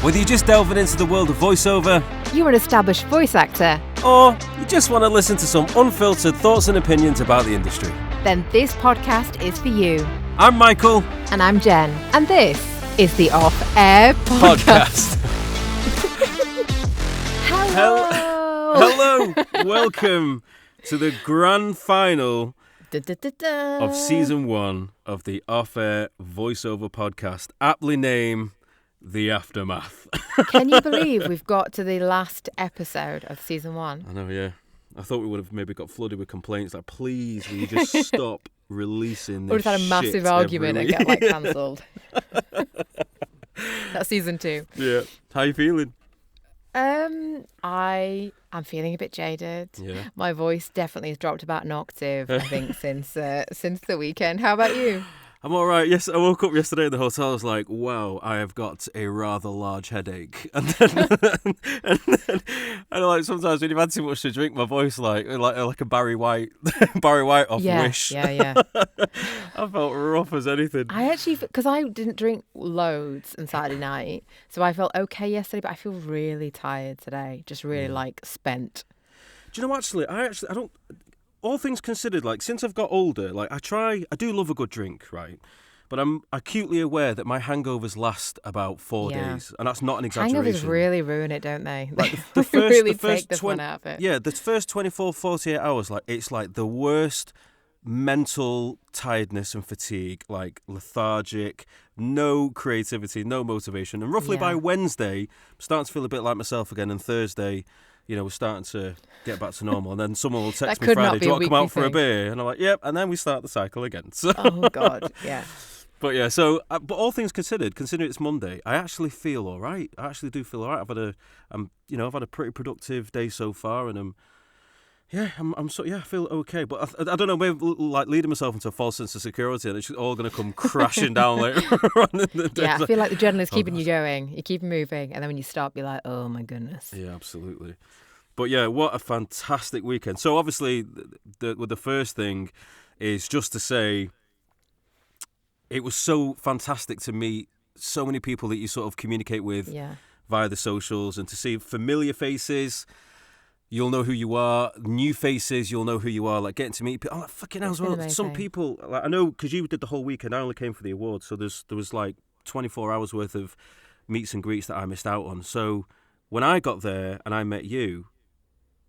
Whether you're just delving into the world of voiceover, you're an established voice actor, or you just want to listen to some unfiltered thoughts and opinions about the industry, then this podcast is for you. I'm Michael. And I'm Jen. And this is the Off Air Podcast. Hello. Welcome to the grand final of season 1 of the Off Air Voiceover Podcast, aptly named The Aftermath. Can you believe we've got to the last episode of season 1? I know, yeah. I thought we would have maybe got flooded with complaints like, please, will you just stop releasing this Or just had a massive argument and get cancelled. That's season 2. Yeah. How you feeling? I'm feeling a bit jaded. Yeah. My voice definitely has dropped about an octave, I think, since the weekend. How about you? I'm all right. Yes, I woke up yesterday in the hotel. I was like, wow, I have got a rather large headache. And then, like sometimes when you've had too much to drink, my voice like a Barry White off Wish. Yeah. I felt rough as anything. I actually, because I didn't drink loads on Saturday night, so I felt okay yesterday, but I feel really tired today. Just really spent. Do you know, I don't. All things considered, since I've got older, I do love a good drink, right? But I'm acutely aware that my hangovers last about 4 days, and that's not an exaggeration. Hangovers really ruin it, don't they? The first, really take the fun out of it. Yeah, the first 24, 48 hours, it's like the worst mental tiredness and fatigue, lethargic, no creativity, no motivation. And roughly by Wednesday, I'm starting to feel a bit like myself again, and Thursday, we're starting to get back to normal. And then someone will text me Friday, do you want to come out for a beer? And I'm like, yep. And then we start the cycle again. So, oh, God, yeah. But yeah, but all things considered, considering it's Monday, I actually feel all right. I actually do feel all right. I've had a pretty productive day so far, and I feel okay. But I don't know, maybe leading myself into a false sense of security, and it's all going to come crashing down later on in the day. Yeah, I feel like the adrenaline's keeping you going. You keep moving, and then when you stop, you're like, oh my goodness. Yeah, absolutely. But yeah, what a fantastic weekend. So obviously, the first thing is just to say, it was so fantastic to meet so many people that you sort of communicate with via the socials, and to see familiar faces. You'll know who you are. New faces, you'll know who you are. Getting to meet people. Oh, fucking hell as well. Amazing. Some people, I know, because you did the whole weekend. I only came for the awards, so there was 24 hours worth of meets and greets that I missed out on. So when I got there and I met you,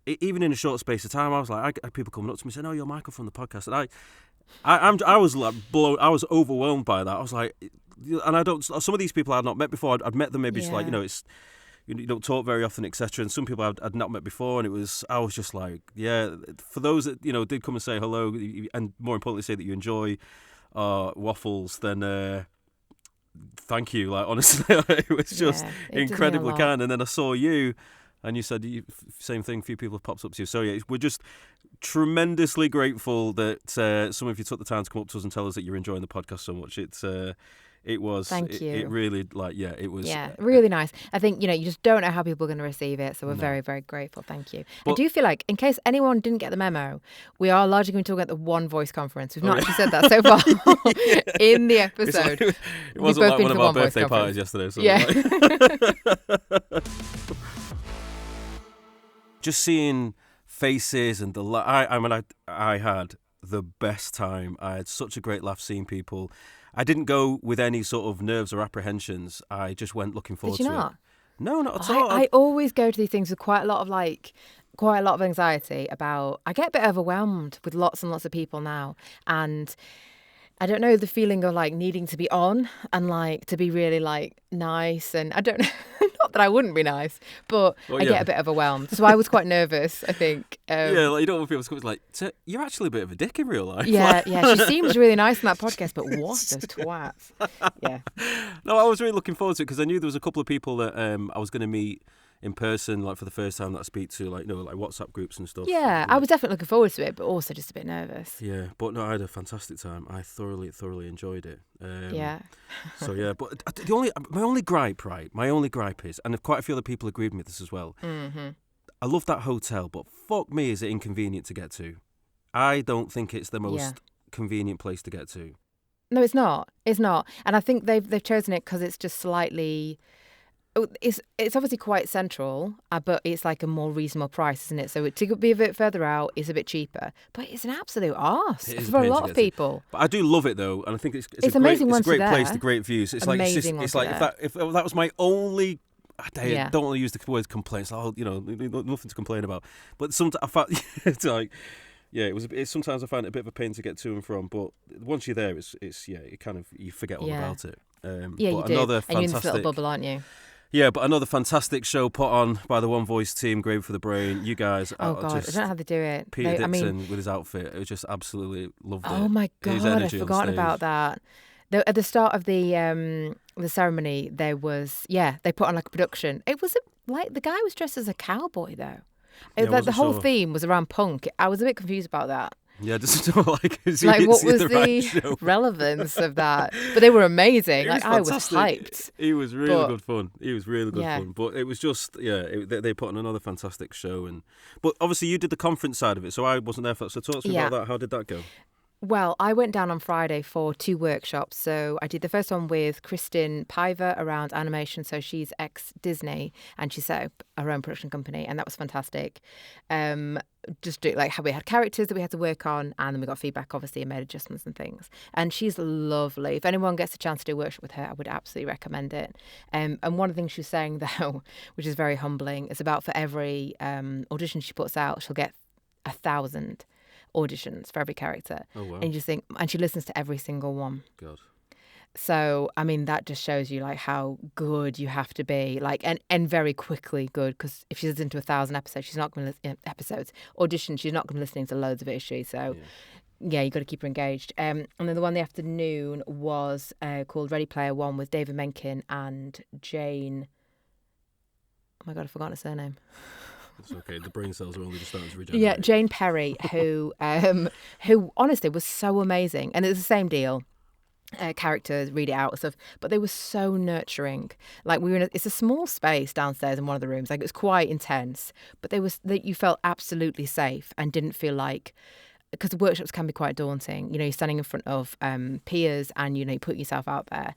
even in a short space of time, I was like, I had people coming up to me saying, "Oh, you're Michael from the podcast," and I was blown. I was overwhelmed by that. I was like, and some of these people I had not met before. I'd met them maybe it's you don't talk very often, etc. And some people I'd not met before, and I was just like, yeah. For those that did come and say hello, and more importantly say that you enjoy waffles, then thank you. Honestly, it was just incredibly kind. And then I saw you. And you said same thing. A few people have popped up to you. So yeah, we're just tremendously grateful that some of you took the time to come up to us and tell us that you're enjoying the podcast so much. It was. Thank you. It really it was. Yeah, really nice. I think you just don't know how people are going to receive it, so we're very, very grateful. Thank you. But I do feel like, in case anyone didn't get the memo, we are largely going to talk about the one voice conference. We've not actually said that so far in the episode. It wasn't like one of our birthday parties yesterday. So just seeing faces and I had the best time. I had such a great laugh seeing people. I didn't go with any sort of nerves or apprehensions. I just went looking forward to it. Did you not? No, not at all. I always go to these things with quite a lot of anxiety about. I get a bit overwhelmed with lots and lots of people now, and I don't know, the feeling of needing to be on and to be really nice, and I don't know. Not that I wouldn't be nice, but I get a bit overwhelmed. So I was quite nervous, I think. You don't want people to come so you're actually a bit of a dick in real life. Yeah, she seems really nice in that podcast, but what those twats. Yeah. No, I was really looking forward to it because I knew there was a couple of people that I was going to meet in person, for the first time that I speak to, WhatsApp groups and stuff. Yeah, I was definitely looking forward to it, but also just a bit nervous. Yeah, but no, I had a fantastic time. I thoroughly enjoyed it. So yeah, but my only gripe is, and quite a few other people agreed with me this as well. Mm-hmm. I love that hotel, but fuck me, is it inconvenient to get to? I don't think it's the most convenient place to get to. No, it's not. It's not. And I think they've chosen it because it's just slightly it's obviously quite central, but it's like a more reasonable price, isn't it? So to be a bit further out is a bit cheaper, but it's an absolute arse It is for a pain to lot of get to. people. But I do love it though, and I think it's amazing it's a once you're great place, there. the great views. It's Amazing like it's once like you're if that was my only. Yeah. Don't want to use the word complaints. Nothing to complain about. But sometimes I find it's like, yeah, sometimes I find it a bit of a pain to get to and from. But once you're there, you forget all about it. Yeah, but you do. another And you're in this fantastic little bubble, aren't you? Yeah, but another fantastic show put on by the One Voice team, Gravy for the Brain. You guys Oh are God, I just don't know how they do it. Peter Dixon with his outfit. It was just absolutely loved it. Oh my His God, energy I've on forgotten stage. about that. At the start of the ceremony, there was they put on like a production. It was like the guy was dressed as a cowboy though. It was like the whole theme was around punk. I was a bit confused about that. Yeah, just like what was the relevance of that? But they were amazing. Like I was hyped. He was really good fun. Fun. But it was just they put on another fantastic show. But obviously you did the conference side of it, so I wasn't there for that. So talk to me about that. How did that go? Well, I went down on Friday for 2 workshops. So I did the first one with Kristin Piver around animation. So she's ex-Disney and she set up her own production company, and that was fantastic. Just like how we had characters that we had to work on, and then we got feedback, obviously, and made adjustments and things. And she's lovely. If anyone gets a chance to do a workshop with her, I would absolutely recommend it. And one of the things she was saying, though, which is very humbling, is about for every audition she puts out, she'll get 1,000 auditions for every character. Oh, wow. And you just think, and she listens to every single one. God. So, I mean, that just shows you like how good you have to be, like, and very quickly good, because if she's into 1,000 episodes, she's not going to audition. She's not going to be listening to loads of it, is she? So, yeah, you got to keep her engaged. And then the one in the afternoon was called Ready Player One with David Menken and Jane. Oh my God, I've forgotten her surname. It's okay. The brain cells are only just starting to regenerate. Yeah, Jane Perry, who honestly was so amazing, and it was the same deal. Characters, read it out and stuff, but they were so nurturing. Like it's a small space downstairs in one of the rooms. Like it was quite intense, but you felt absolutely safe and didn't feel like, because the workshops can be quite daunting. You know, you're standing in front of peers and you put yourself out there.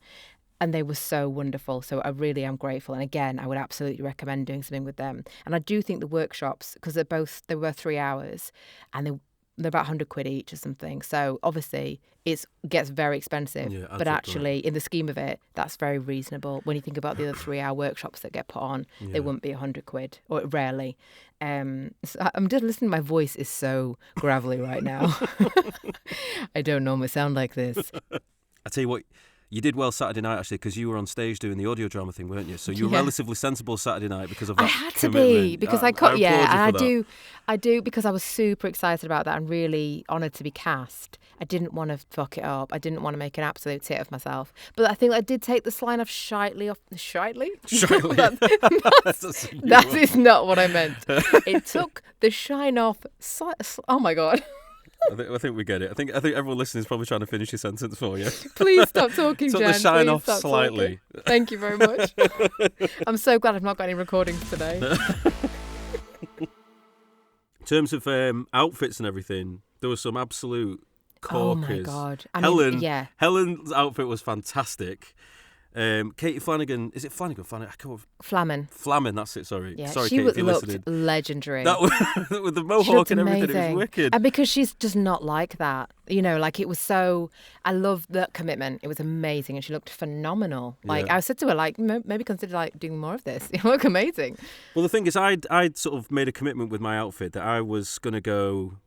And they were so wonderful. So I really am grateful. And again, I would absolutely recommend doing something with them. And I do think the workshops, because they were 3 hours, and they're about 100 quid each or something. So obviously it gets very expensive. But actually, in the scheme of it, that's very reasonable. When you think about the other 3-hour workshops that get put on, they wouldn't be 100 quid, or rarely. So I'm just listening. My voice is so gravelly right now. I don't normally sound like this. I tell you what. You did well Saturday night, actually, because you were on stage doing the audio drama thing, weren't you? So you were relatively sensible Saturday night because of that. I had to commitment. be, because I do, because I was super excited about that and really honoured to be cast. I didn't want to fuck it up. I didn't want to make an absolute tit of myself. But I think I did take the slime off shyly off. Shyly? That is not what I meant. It took the shine off. Oh my God. I think we get it. I think everyone listening is probably trying to finish your sentence for you. Please stop talking, Jen. Took the shine off slightly. Talking. Thank you very much. I'm so glad I've not got any recordings today. In terms of outfits and everything, there was some absolute corkers. Oh my God. Helen's outfit was fantastic. Katie Flanagan, is it Flanagan? Flamin, that's it, sorry. Yeah, sorry, she Katie, if you looked listening. legendary. With the mohawk and everything, it was wicked. And because she's just not like that, like it was so, I love that commitment. It was amazing, and she looked phenomenal. Like I said to her, like, maybe consider like doing more of this. You look amazing. Well, the thing is, I'd sort of made a commitment with my outfit that I was going to go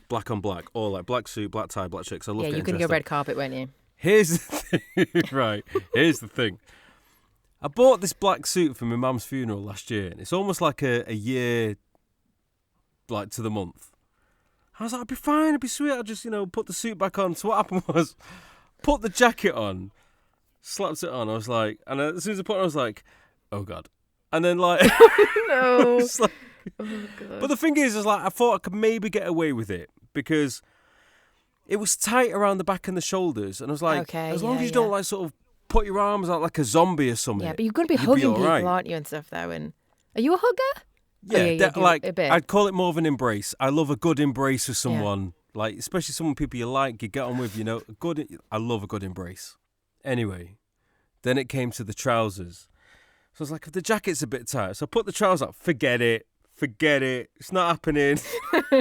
black on black, or like black suit, black tie, black shirt. I love you're going to go red carpet, weren't you? Here's the thing, right? Here's the thing. I bought this black suit for my mum's funeral last year, and it's almost like a year, like to the month. I was like, I'd be fine, I'd be sweet. I'll just, put the suit back on. So what happened was, put the jacket on, slapped it on. I was like, and as soon as I put it on, I was like, oh God. And then like, no. Like, oh God. But the thing is like, I thought I could maybe get away with it because it was tight around the back and the shoulders, and I was like, as long as you don't like sort of put your arms out like a zombie or something. Yeah, but you're going to be hugging people, aren't you, and stuff though? And are you a hugger? Yeah, I'd call it more of an embrace. I love a good embrace with someone, like especially people you like, you get on with. I love a good embrace. Anyway, Then it came to the trousers. So I was like, if the jacket's a bit tight. So I put the trousers up. Forget it. It's not happening.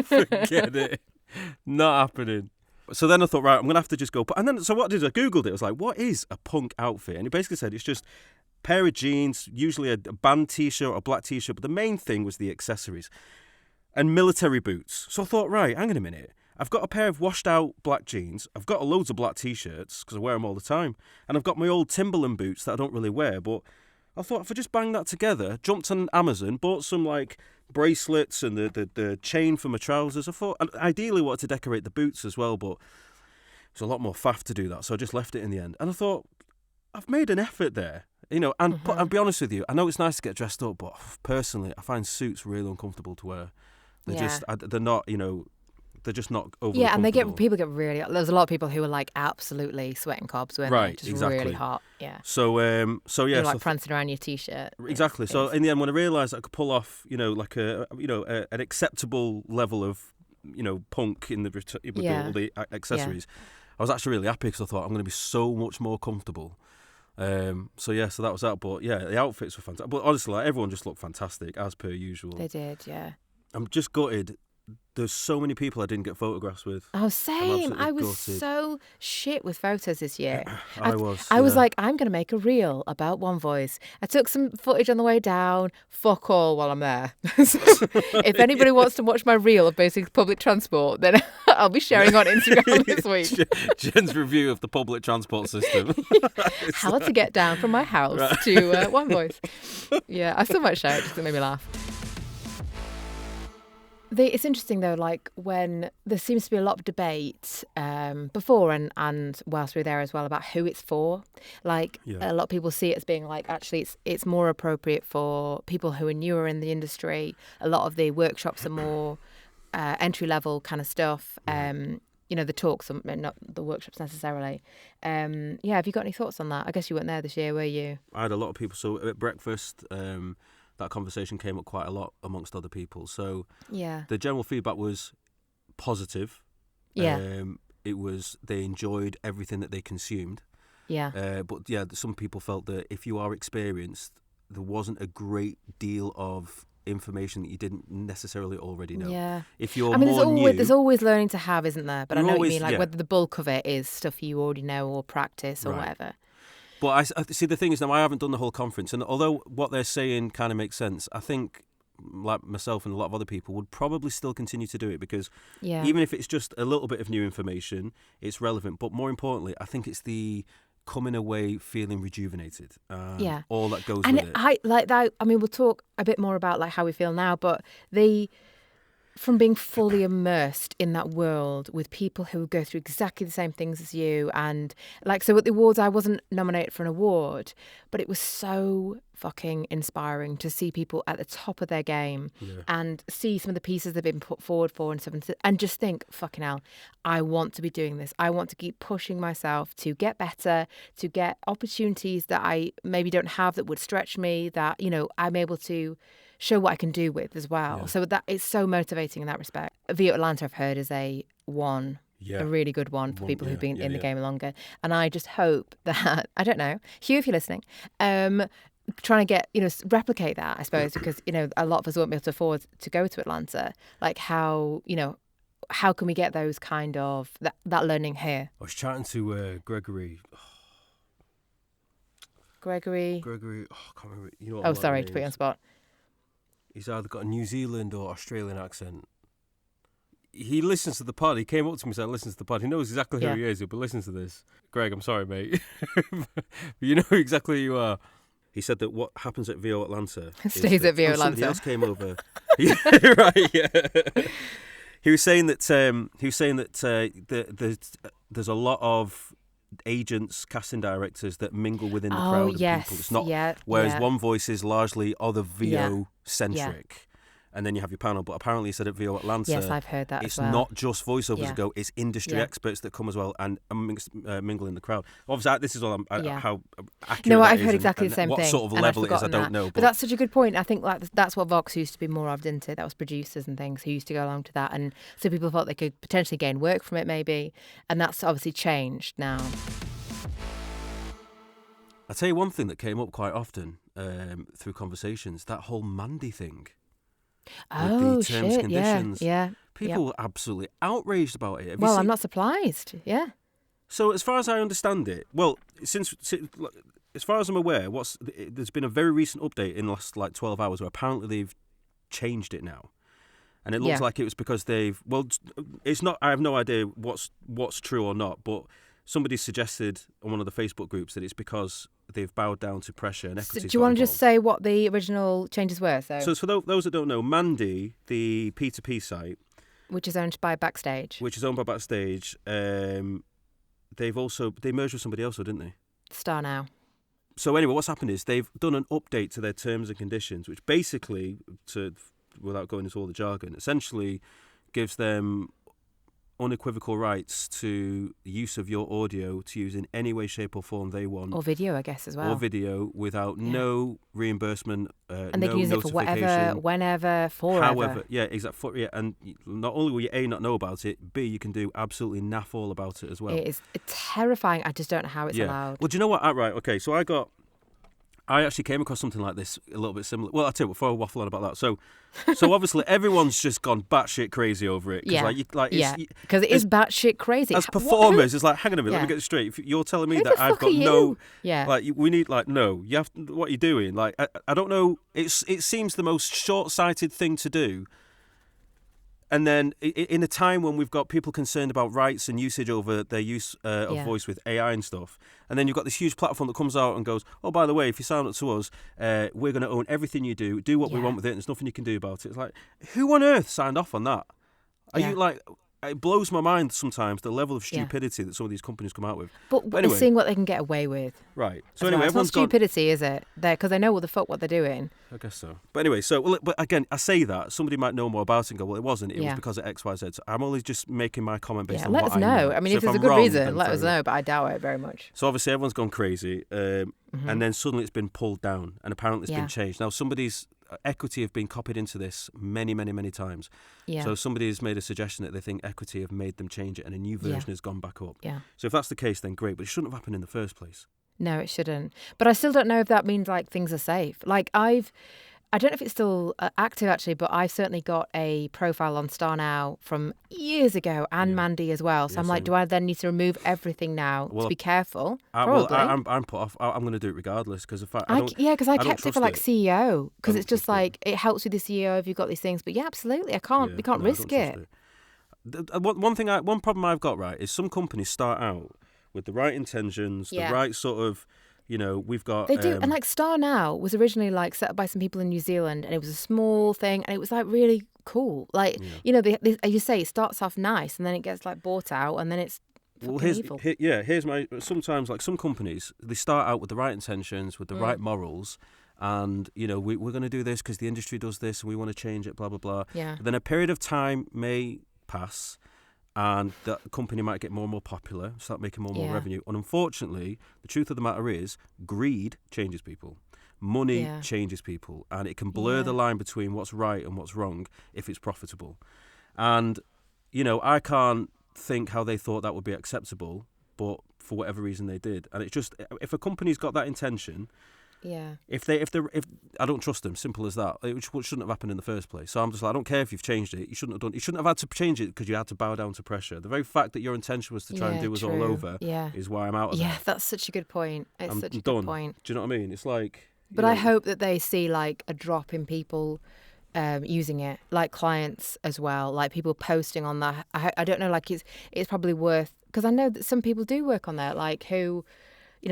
Forget it. Not happening. So then I thought, right, I'm going to have to just go. And then, so what I did, I Googled it. I was like, what is a punk outfit? And he basically said it's just a pair of jeans, usually a band T-shirt or a black T-shirt. But the main thing was the accessories and military boots. So I thought, right, hang on a minute. I've got a pair of washed out black jeans. I've got loads of black T-shirts because I wear them all the time. And I've got my old Timberland boots that I don't really wear. But I thought if I just bang that together, jumped on Amazon, bought some like bracelets and the chain for my trousers. I thought, and ideally wanted to decorate the boots as well, but it was a lot more faff to do that. So I just left it in the end. And I thought, I've made an effort there. And I'll be honest with you, I know it's nice to get dressed up, but personally, I find suits really uncomfortable to wear. They're not, they're just not overly Yeah, and comfortable. There's a lot of people who are like absolutely sweating cobs, weren't they? Just Exactly. really hot. Yeah. So yeah. You're like prancing around your T-shirt. Exactly. So in the end, when I realised I could pull off, like an acceptable level of, punk with all the accessories, I was actually really happy because I thought I'm going to be so much more comfortable. So that was that. But yeah, the outfits were fantastic. But honestly, everyone just looked fantastic as per usual. They did, yeah. I'm just gutted. There's so many people I didn't get photographs with. Oh, same. I was gutted. So shit with photos this year. I was like, I'm going to make a reel about One Voice. I took some footage on the way down. Fuck all while I'm there. If anybody wants to watch my reel of basic public transport, then I'll be sharing on Instagram this week. Jen's review of the public transport system. How to get down from my house to One Voice. Yeah, I still might share it just to make me laugh. It's interesting though, like when there seems to be a lot of debate before and whilst we're there as well about who it's for. Like a lot of people see it as being like actually it's more appropriate for people who are newer in the industry. A lot of the workshops are more entry level kind of stuff. The talks, not the workshops necessarily. Have you got any thoughts on that? I guess you weren't there this year, were you? I had a lot of people. So at breakfast. That conversation came up quite a lot amongst other people. So the general feedback was positive. It was they enjoyed everything that they consumed. But some people felt that if you are experienced, there wasn't a great deal of information that you didn't necessarily already know. Yeah. If you're more new, there's always learning to have, isn't there? But I know what you mean, like whether the bulk of it is stuff you already know or practice or whatever. But I see the thing is now I haven't done the whole conference, and although what they're saying kind of makes sense, I think like myself and a lot of other people would probably still continue to do it because even if it's just a little bit of new information, it's relevant. But more importantly, I think it's the coming away feeling rejuvenated. All that goes with it. I like that. I mean, we'll talk a bit more about like how we feel now, but from being fully immersed in that world with people who go through exactly the same things as you. And like, so at the awards, I wasn't nominated for an award, but it was so fucking inspiring to see people at the top of their game and see some of the pieces they've been put forward for and stuff and just think, fucking hell, I want to be doing this. I want to keep pushing myself to get better, to get opportunities that I maybe don't have that would stretch me, that, I'm able to show what I can do with as well. So that it's so motivating in that respect. VO Atlanta, I've heard, is a really good one for people who've been in the game longer. And I just hope that, I don't know, Hugh, if you're listening, trying to get, replicate that, I suppose, because, a lot of us won't be able to afford to go to Atlanta. Like how can we get those kind of, that learning here? I was chatting to Gregory. Gregory. I can't remember. Sorry to put you on the spot. He's either got a New Zealand or Australian accent. He listens to the pod. He came up to me and said, listens to the pod. He knows exactly who he is, but listens to this. Greg, I'm sorry, mate. You know exactly who you are. He said that what happens at VO Atlanta stays at VO Atlanta. Somebody else came over. He was saying that there's a lot of agents, casting directors that mingle within the crowd of people. It's not whereas One Voice is largely other VO centric. And then you have your panel, but apparently he said at VO Atlanta, yes, I've heard that it's as well. not just voiceovers that go, it's industry experts that come as well and mingle in the crowd. Obviously, this is all how accurate No, that I've is heard exactly and the same what thing. sort of level it is, I don't know. But that's such a good point. I think like that's what Vox used to be more of, didn't it? That was producers and things who used to go along to that. And so people thought they could potentially gain work from it maybe. And that's obviously changed now. I tell you one thing that came up quite often through conversations, that whole Mandy thing with Oh the terms shit! and conditions. Yeah. People were absolutely outraged about it. Well, I'm not surprised. Yeah. So as far as I understand it, well, as far as I'm aware, there's been a very recent update in the last 12 hours where apparently they've changed it now. And it looks like it was because it's not, I have no idea what's true or not, but somebody suggested on one of the Facebook groups that it's because they've bowed down to pressure and equity. So do you want to just say what the original changes were? So for those that don't know, Mandy, the P2P site, which is owned by Backstage. They merged with somebody else, didn't they? Star Now. So anyway, what's happened is they've done an update to their terms and conditions, which basically, without going into all the jargon, essentially gives them unequivocal rights to the use of your audio to use in any way, shape or form they want. Or video, I guess, as well. Or video without no reimbursement, and they can use it for whatever, whenever, forever. However, yeah, exactly. And not only will you A, not know about it, B, you can do absolutely naff all about it as well. It is terrifying. I just don't know how it's allowed. Well, do you know what? Right, okay, so I actually came across something like this, a little bit similar. Well, I'll tell you, before I waffle on about that. So obviously everyone's just gone batshit crazy over it. Because it is batshit crazy. As performers, it's like, hang on a minute, let me get this straight. If you're telling me that I've got no... we need, no, you have, what are you doing? Like, I don't know, it seems the most short-sighted thing to do. And then in a time when we've got people concerned about rights and usage over their use of voice with AI and stuff, and then you've got this huge platform that comes out and goes, oh, by the way, if you sign up to us, we're going to own everything you do what we want with it, and there's nothing you can do about it. It's like, who on earth signed off on that? Are you like... It blows my mind sometimes, the level of stupidity that some of these companies come out with. But anyway, seeing what they can get away with. Right. So anyway, it's not stupidity, is it? Because they know what they're doing. I guess so. But anyway, but again, I say that somebody might know more about it and go, well, it wasn't. It was because of X, Y, Z. So I'm always just making my comment based on what I know. Let us know. I mean, if there's a good reason, let us know. But I doubt it very much. So obviously, everyone's gone crazy, and then suddenly it's been pulled down, and apparently it's been changed. Now somebody's equity have been copied into this many, many, many times. Yeah. So somebody has made a suggestion that they think equity have made them change it and a new version has gone back up. Yeah. So if that's the case, then great, but it shouldn't have happened in the first place. No, it shouldn't. But I still don't know if that means like things are safe. Like I don't know if it's still active actually, but I've certainly got a profile on Star Now from years ago and Mandy as well. So I'm like, do I then need to remove everything now to be careful? Probably. I'm put off. I'm going to do it regardless because if I don't, because I kept it for like CEO because it's just like it helps with the CEO if you've got these things. But yeah, absolutely, we can't risk it. One problem I've got is some companies start out with the right intentions, the right sort of. We've got... They do. And like Star Now was originally like set up by some people in New Zealand and it was a small thing and it was like really cool. Like, as you say, it starts off nice and then it gets like bought out and then it's evil. Here's my... Sometimes like some companies, they start out with the right intentions, with the right morals and, we're going to do this because the industry does this and we want to change it, blah, blah, blah. Yeah. Then a period of time may pass and that company might get more and more popular, start making more and more revenue. And unfortunately, the truth of the matter is, greed changes people. Money changes people. And it can blur the line between what's right and what's wrong if it's profitable. And, I can't think how they thought that would be acceptable, but for whatever reason they did. And it's just, if a company's got that intention... Yeah. If I don't trust them, simple as that. It shouldn't have happened in the first place. So I'm just like, I don't care if you've changed it. You shouldn't have had to change it because you had to bow down to pressure. The very fact that your intention was to try and do us all over is why I'm out of that. Yeah, that's such a good point. I'm such a good point. Do you know what I mean? It's like. But I hope that they see like a drop in people using it, like clients as well, like people posting on that. I don't know, like it's probably worth because I know that some people do work on there, like who.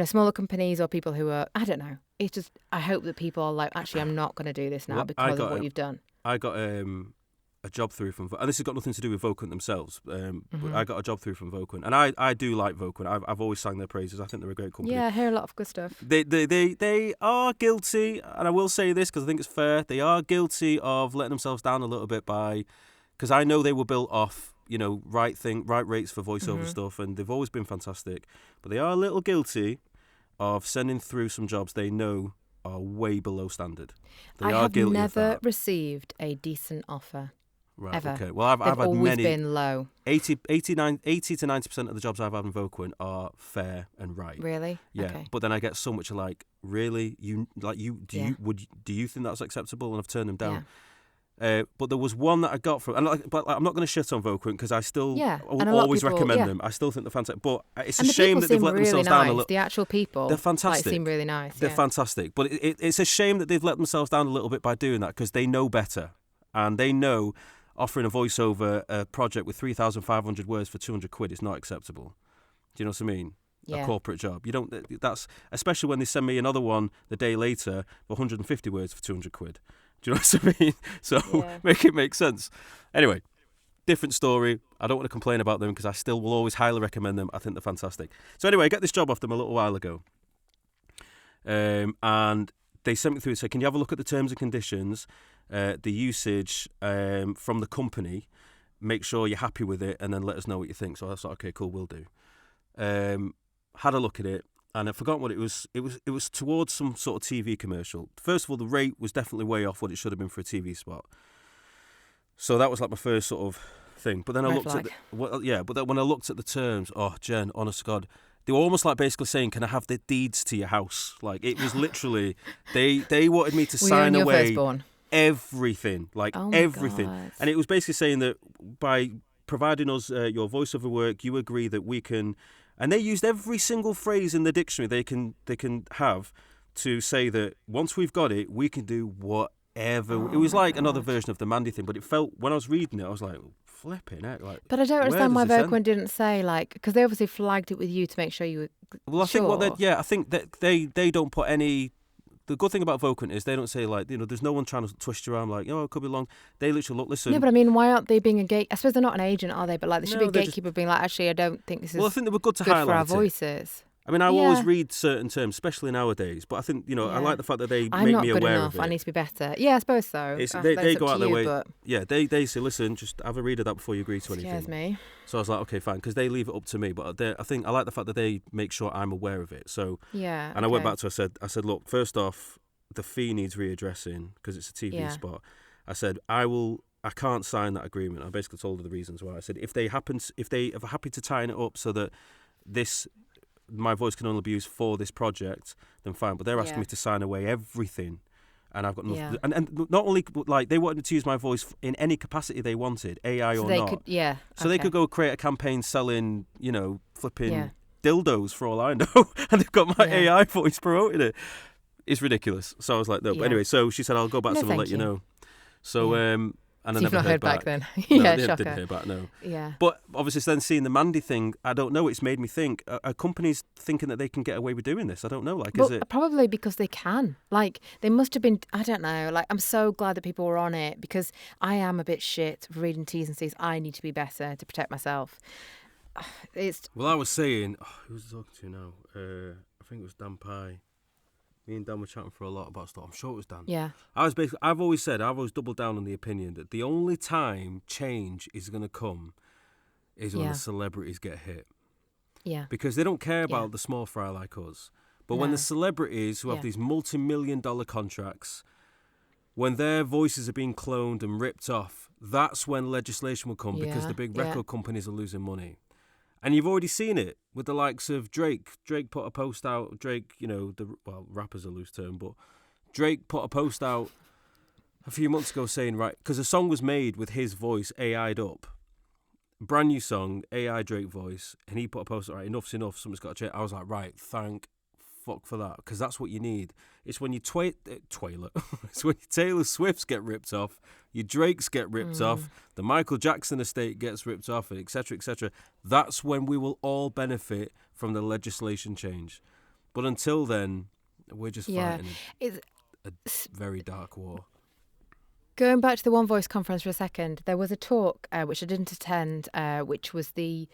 Smaller companies or people who are, I don't know. It's just, I hope that people are like, actually, I'm not going to do this now because of what you've done. I got a job through from, and this has got nothing to do with Vocant themselves, but I got a job through from Vocant. And I do like Vocant. I've always sang their praises. I think they're a great company. Yeah, I hear a lot of good stuff. They are guilty, and I will say this because I think it's fair, they are guilty of letting themselves down a little bit because I know they were built off, right rates for voiceover stuff, and they've always been fantastic. But they are a little guilty of sending through some jobs they know are way below standard. I have never received a decent offer. Right. ever. Okay. Well, I've They've had always many. been low. 80 to 90% of the jobs I've had in Voquent are fair and right. Really? Yeah. Okay. But then I get so much like, really, do you think that's acceptable? And I've turned them down. But there was one that I got from, but I'm not going to shit on Voquent because I will and a lot of always people, recommend them. I still think they're fantastic. But it's a and the shame people that they've seem let really themselves nice. down a little. The actual people, They're fantastic. seem really nice. They're fantastic. But it's a shame that they've let themselves down a little bit by doing that because they know better, and they know offering a voiceover project with 3,500 words for 200 quid is not acceptable. Do you know what I mean? Yeah. A corporate job. You don't. That's especially when they send me another one the day later for 150 words for 200 quid. Do you know what I mean? So make it make sense. Anyway, different story. I don't want to complain about them because I still will always highly recommend them. I think they're fantastic. So anyway, I got this job off them a little while ago, and they sent me through and said, "Can you have a look at the terms and conditions, the usage from the company? Make sure you're happy with it, and then let us know what you think." So I thought, okay, cool, we'll do. Had a look at it, and I've forgotten what it was. It was towards some sort of TV commercial. First of all, the rate was definitely way off what it should have been for a TV spot. So that was like my first sort of thing. But then I looked at but then when I looked at the terms, oh, Jen, honest to God, they were almost like basically saying, "Can I have the deeds to your house?" Like it was literally they wanted me to sign away everything, like everything. God. And it was basically saying that by providing us your voiceover work, you agree that we can. And they used every single phrase in the dictionary they can have to say that once we've got it, we can do whatever. It was like another version of the Mandy thing, but it felt, when I was reading it, I was like, flipping heck. Like, but I don't understand why Voquent didn't say, like, because they obviously flagged it with you to make sure you were Well, I think I think that they don't put any. The good thing about Voquent is they don't say, like, there's no one trying to twist your arm, like, it could be long. They literally look, listen. No, but I mean, why aren't they being a gate? I suppose they're not an agent, are they? But like, there should be a gatekeeper being like, actually, I don't think this is. Well, I think they were good to good highlight for our voices. I mean, I always read certain terms, especially nowadays. But I think, I like the fact that they make me aware of it. I need to be better. Yeah, I suppose so. They go out their way. But... Yeah, they say, listen, just have a read of that before you agree to anything. Scares me. So I was like, okay, fine, because they leave it up to me. But I think I like the fact that they make sure I'm aware of it. So yeah. And I went back to I said, look, first off, the fee needs readdressing because it's a TV spot. I said, I can't sign that agreement. I basically told her the reasons why. I said, if they are happy to tighten it up so that my voice can only be used for this project, then fine. But they're asking me to sign away everything, and I've got nothing. Yeah. And not only, like, they wanted to use my voice in any capacity they wanted, AI or not. So they could go create a campaign selling, flipping dildos for all I know, and they've got my AI voice promoting it. It's ridiculous. So I was like, no. But anyway, so she said, I'll go back to them and let you know. So, and I so never you've not heard back then. No, shocker. didn't hear back, no. Yeah. But obviously then seeing the Mandy thing, I don't know, it's made me think, are companies thinking that they can get away with doing this? I don't know. Like, is it? Probably because they can. Like, they must have been, I don't know. Like, I'm so glad that people were on it because I am a bit shit reading T's and C's. I need to be better to protect myself. Well, I was saying, who was I talking to now? I think it was Dan Pye. Me and Dan were chatting for a lot about stuff. I'm sure it was Dan. Yeah. I've always doubled down on the opinion that the only time change is going to come is when the celebrities get hit. Yeah. Because they don't care about the small fry like us. But when the celebrities who have these multi-million-dollar contracts, when their voices are being cloned and ripped off, that's when legislation will come because the big record companies are losing money. And you've already seen it with the likes of Drake. Drake put a post out. Drake, rapper's a loose term, but Drake put a post out a few months ago saying, right, because a song was made with his voice AI'd up. Brand new song, AI Drake voice. And he put a post out, right, enough's enough, something's got to change. I was like, right, thank fuck for that, because that's what you need. It's when you it's when your Taylor Swifts get ripped off, your Drakes get ripped off, the Michael Jackson estate gets ripped off, and etc., etc. That's when we will all benefit from the legislation change. But until then, we're just fighting a very dark war. Going back to the One Voice conference for a second, there was a talk which I didn't attend, which was the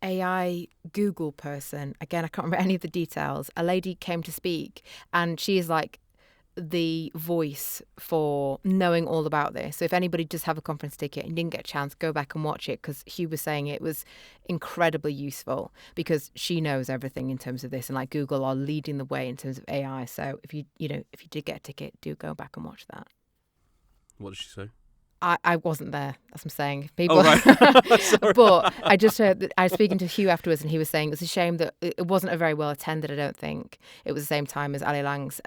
AI Google person. Again, I can't remember any of the details. A lady came to speak, and she is like the voice for knowing all about this. So if anybody does have a conference ticket and didn't get a chance, go back and watch it, because Hugh was saying it was incredibly useful because she knows everything in terms of this, and like Google are leading the way in terms of AI. So if you did get a ticket, do go back and watch that. What did she say? I wasn't there. That's what I'm saying. People, Oh, right. Sorry. but I just heard that I was speaking to Hugh afterwards, and he was saying it's a shame that it wasn't a very well attended. I don't think it was the same time as Ali Lang's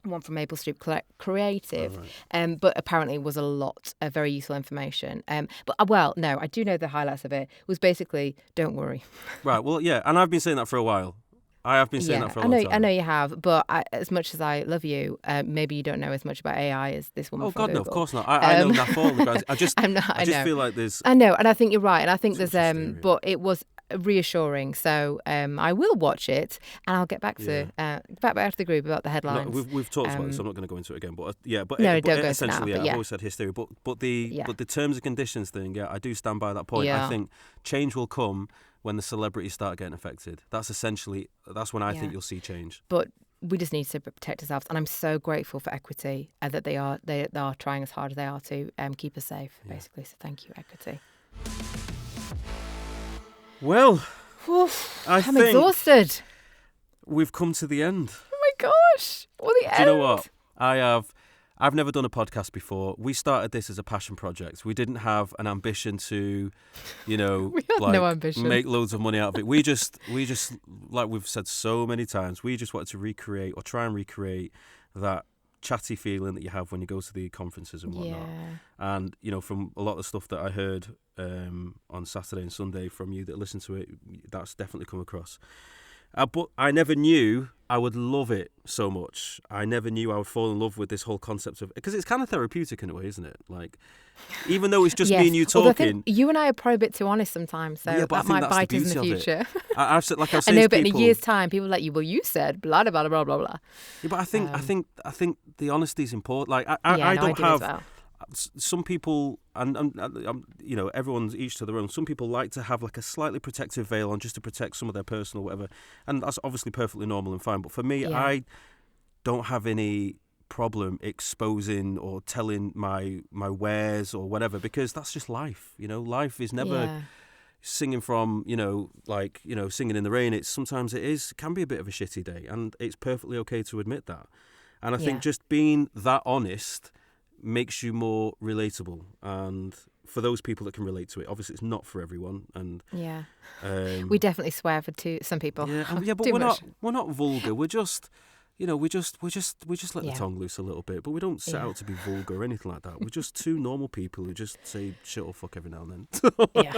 one from Maple Street Creative, but apparently it was a lot of very useful information. No, I do know the highlights of it was basically don't worry. Right. Well, yeah, and I've been saying that for a while. I have been saying that for a long time. I know you have, but as much as I love you, maybe you don't know as much about AI as this woman. Oh from God, no, Google. of course not. I know enough all the guys. I just feel like there's. I know, and I think you're right, and I think there's hysteria. but it was reassuring. So I will watch it, and I'll get back to back to the group about the headlines. No, we've talked about it, so I'm not going to go into it again. But don't go essentially, into that, I've always said hysteria. But the terms and conditions thing, I do stand by that point. Yeah. I think change will come when the celebrities start getting affected. That's when I think you'll see change. But we just need to protect ourselves, and I'm so grateful for Equity that they are trying as hard as they are to keep us safe, basically. So thank you, Equity. Well, I'm exhausted. We've come to the end. Oh my gosh! Well, the end. Do you know what? I've never done a podcast before. We started this as a passion project. We didn't have an ambition to, no ambition. Make loads of money out of it. We just, like we've said so many times, we just wanted to recreate or try and recreate that chatty feeling that you have when you go to the conferences and whatnot. Yeah. And, from a lot of the stuff that I heard on Saturday and Sunday from you that listened to it, that's definitely come across. But I never knew I would love it so much. I never knew I would fall in love with this whole concept of, because it's kind of therapeutic in a way, isn't it? Like, even though it's just me and you talking. I think you and I are probably a bit too honest sometimes, so that might bite us in the future. I've said, like I was I know, saying but to people, in a year's time, people are like you. Well, you said blah blah blah blah blah blah. Yeah, but I think the honesty is important. Like I don't have. Well. Some people, and everyone's each to their own. Some people like to have like a slightly protective veil on just to protect some of their personal whatever, and that's obviously perfectly normal and fine. But for me, I don't have any problem exposing or telling my wares or whatever, because that's just life. Life is never singing from singing in the rain. Sometimes it can be a bit of a shitty day, and it's perfectly okay to admit that. And I think just being that honest makes you more relatable, and for those people that can relate to it, obviously it's not for everyone. And we definitely swear for some people. But we're not vulgar. We're just we just let the tongue loose a little bit, but we don't set out to be vulgar or anything like that. We're just two normal people who just say shit or fuck every now and then.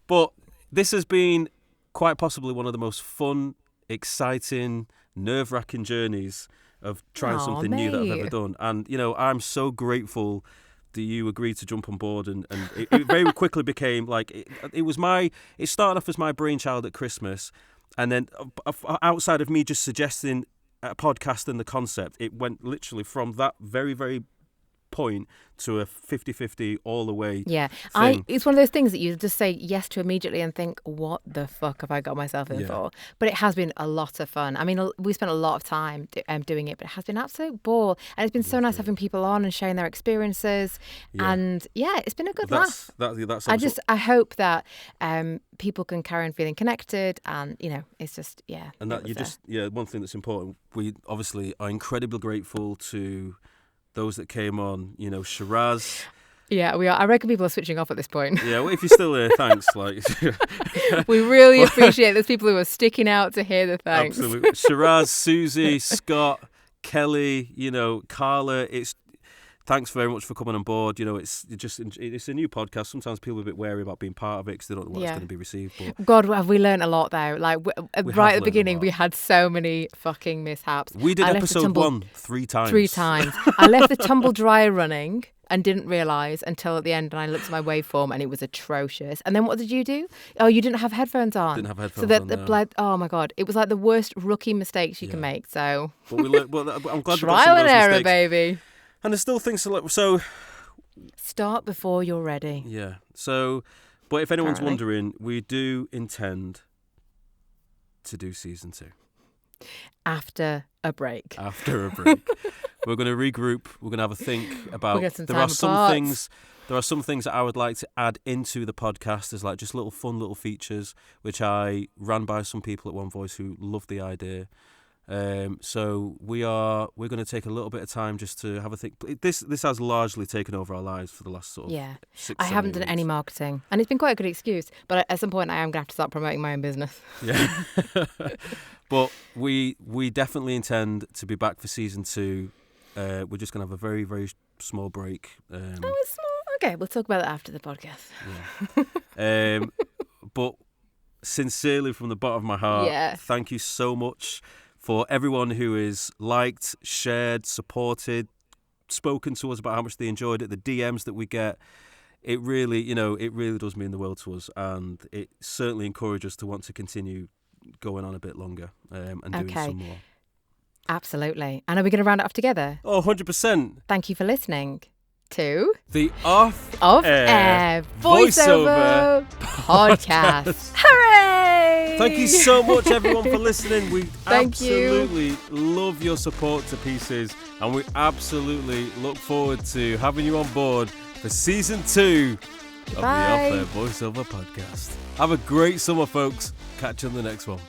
But this has been quite possibly one of the most fun, exciting, nerve-wracking journeys of trying something new that I've ever done. And, I'm so grateful that you agreed to jump on board, and it very quickly became like, it started off as my brainchild at Christmas, and then outside of me just suggesting a podcast and the concept, it went literally from that very, very point to a 50-50 all the way thing. It's one of those things that you just say yes to immediately and think, what the fuck have I got myself in for? But it has been a lot of fun. I mean, we spent a lot of time doing it, but it has been an absolute ball, and it's been so nice having people on and sharing their experiences, and it's been a good laugh. I hope that people can carry on feeling connected, and it's just and that one thing that's important, we obviously are incredibly grateful to those that came on, Shiraz. Yeah, we are. I reckon people are switching off at this point. Yeah, well, if you're still here, thanks. We really appreciate those people who are sticking out to hear the thanks. Absolutely. Shiraz, Susie, Scott, Kelly, Carla. Thanks very much for coming on board. It's a new podcast. Sometimes people are a bit wary about being part of it because they don't know what it's going to be received. But God, have we learned a lot though? Like right at the beginning, we had so many fucking mishaps. We did episode 1 3 times. 3 times. I left the tumble dryer running and didn't realise until at the end, and I looked at my waveform and it was atrocious. And then what did you do? Oh, you didn't have headphones on. Didn't have headphones so that on. The blood. Oh my God, it was like the worst rookie mistakes you can make. So but we learned, well, I'm glad trial and error, mistakes. baby. And there's still things to look. So start before you're ready. Yeah. So, but if anyone's wondering, we do intend to do season 2 after a break. We're going to regroup. We're going to have a think about. There are some things that I would like to add into the podcast as like just little fun little features, which I ran by some people at One Voice who loved the idea. So we're going to take a little bit of time just to have a think. This has largely taken over our lives for the last sort of Yeah. 6, I 7, haven't 8 done weeks. any marketing, and it's been quite a good excuse. But at some point, I am going to have to start promoting my own business. Yeah. But we definitely intend to be back for season 2. We're just going to have a very, very small break. Oh, it's small. Okay, we'll talk about that after the podcast. Yeah. But sincerely, from the bottom of my heart, thank you so much for everyone who has liked, shared, supported, spoken to us about how much they enjoyed it, the DMs that we get. It really, it really does mean the world to us, and it certainly encourages us to want to continue going on a bit longer and doing some more. Absolutely. And are we going to round it off together? Oh, 100%. Thank you for listening to the Off-Air Voiceover Podcast. Hooray! Thank you so much, everyone, for listening. We absolutely love your support to pieces, and we absolutely look forward to having you on board for season 2 of the Off-Air Voiceover Podcast. Have a great summer, folks. Catch you on the next one.